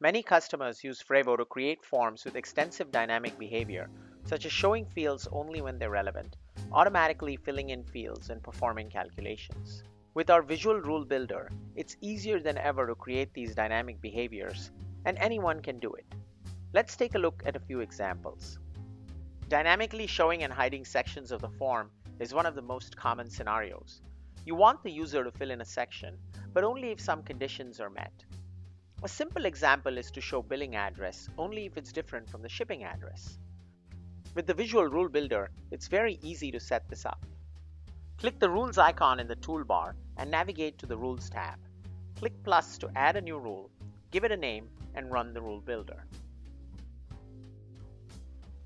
Many customers use Frevvo to create forms with extensive dynamic behavior, such as showing fields only when they're relevant, automatically filling in fields, and performing calculations. With our visual rule builder, it's easier than ever to create these dynamic behaviors, and anyone can do it. Let's take a look at a few examples. Dynamically showing and hiding sections of the form is one of the most common scenarios. You want the user to fill in a section, but only if some conditions are met. A simple example is to show billing address only if it's different from the shipping address. With the Visual Rule Builder, it's very easy to set this up. Click the Rules icon in the toolbar and navigate to the Rules tab. Click plus to add a new rule, give it a name, and run the Rule Builder.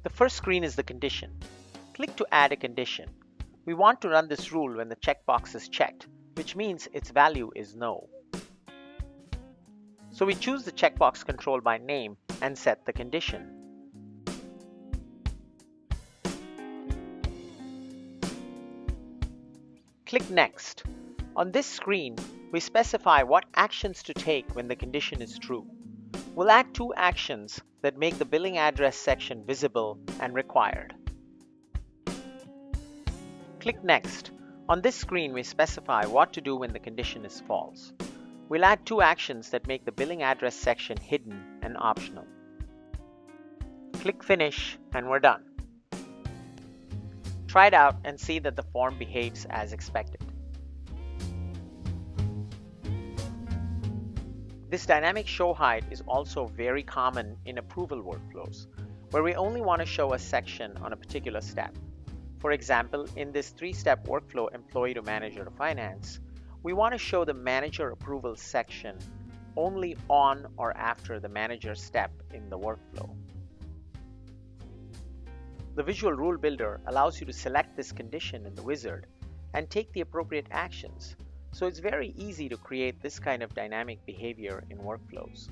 The first screen is the condition. Click to add a condition. We want to run this rule when the checkbox is checked, which means its value is no. So we choose the checkbox control by name and set the condition. Click Next. On this screen, we specify what actions to take when the condition is true. We'll add two actions that make the billing address section visible and required. Click Next. On this screen, we specify what to do when the condition is false. We'll add two actions that make the billing address section hidden and optional. Click Finish, and we're done. Try it out and see that the form behaves as expected. This dynamic showhide is also very common in approval workflows, where we only want to show a section on a particular step. For example, in this three-step workflow, employee to manager to finance, we want to show the manager approval section only on or after the manager step in the workflow. The Visual Rule Builder allows you to select this condition in the wizard and take the appropriate actions, so it's very easy to create this kind of dynamic behavior in workflows.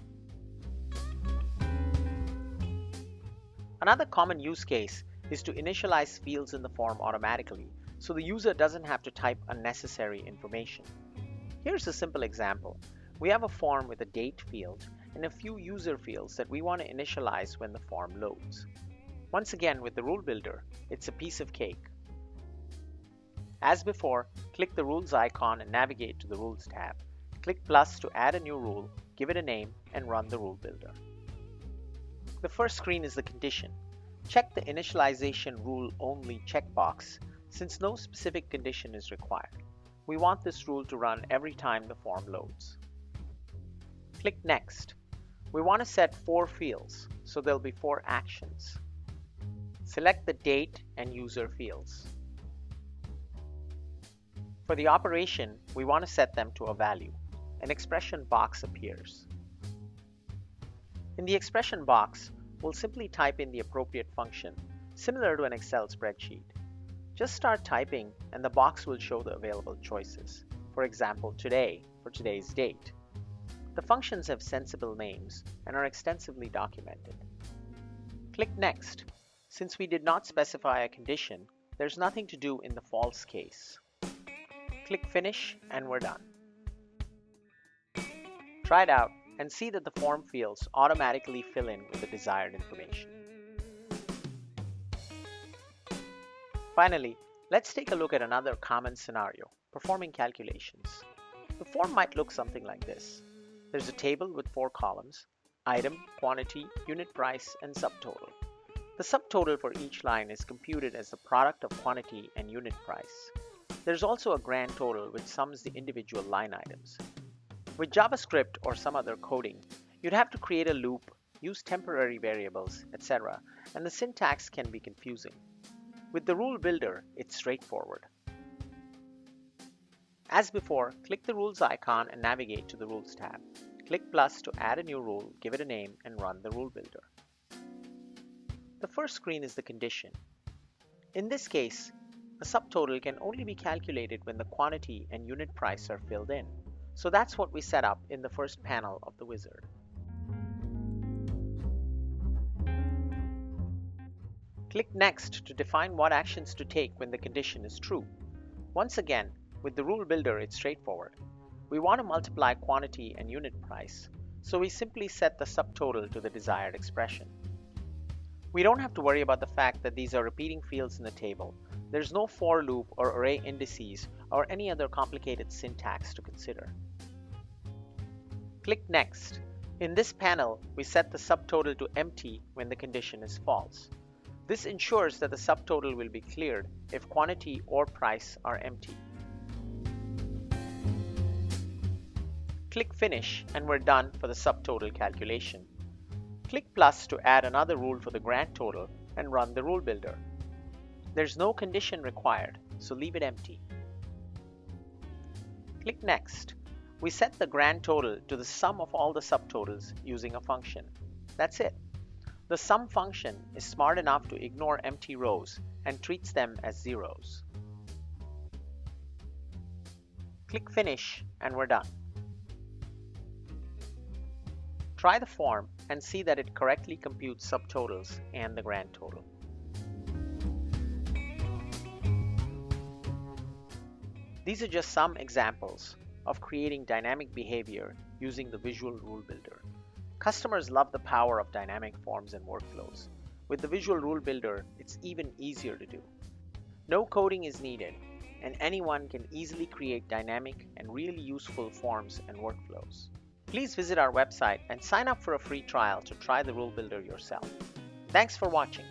Another common use case is to initialize fields in the form automatically, so the user doesn't have to type unnecessary information. Here's a simple example. We have a form with a date field and a few user fields that we want to initialize when the form loads. Once again, with the Rule Builder, it's a piece of cake. As before, click the Rules icon and navigate to the Rules tab. Click plus to add a new rule, give it a name, and run the Rule Builder. The first screen is the condition. Check the Initialization Rule Only checkbox, since no specific condition is required. We want this rule to run every time the form loads. Click Next. We want to set 4 fields, so there'll be 4 actions. Select the date and user fields. For the operation, we want to set them to a value. An expression box appears. In the expression box, we'll simply type in the appropriate function, similar to an Excel spreadsheet. Just start typing and the box will show the available choices. For example, today for today's date. The functions have sensible names and are extensively documented. Click Next. Since we did not specify a condition, there's nothing to do in the false case. Click Finish, and we're done. Try it out and see that the form fields automatically fill in with the desired information. Finally, let's take a look at another common scenario, performing calculations. The form might look something like this. There's a table with 4 columns: item, quantity, unit price, and subtotal. The subtotal for each line is computed as the product of quantity and unit price. There's also a grand total which sums the individual line items. With JavaScript or some other coding, you'd have to create a loop, use temporary variables, etc., and the syntax can be confusing. With the Rule Builder, it's straightforward. As before, click the Rules icon and navigate to the Rules tab. Click plus to add a new rule, give it a name, and run the Rule Builder. The first screen is the condition. In this case, a subtotal can only be calculated when the quantity and unit price are filled in. So that's what we set up in the first panel of the wizard. Click Next to define what actions to take when the condition is true. Once again, with the Rule Builder, it's straightforward. We want to multiply quantity and unit price, so we simply set the subtotal to the desired expression. We don't have to worry about the fact that these are repeating fields in the table. There's no for loop or array indices or any other complicated syntax to consider. Click Next. In this panel, we set the subtotal to empty when the condition is false. This ensures that the subtotal will be cleared if quantity or price are empty. Click Finish and we're done for the subtotal calculation. Click plus to add another rule for the grand total and run the rule builder. There's no condition required, so leave it empty. Click Next. We set the grand total to the sum of all the subtotals using a function. That's it. The sum function is smart enough to ignore empty rows and treats them as zeros. Click Finish and we're done. Try the form and see that it correctly computes subtotals and the grand total. These are just some examples of creating dynamic behavior using the Visual Rule Builder. Customers love the power of dynamic forms and workflows. With the Visual Rule Builder, it's even easier to do. No coding is needed, and anyone can easily create dynamic and really useful forms and workflows. Please visit our website and sign up for a free trial to try the Rule Builder yourself. Thanks for watching.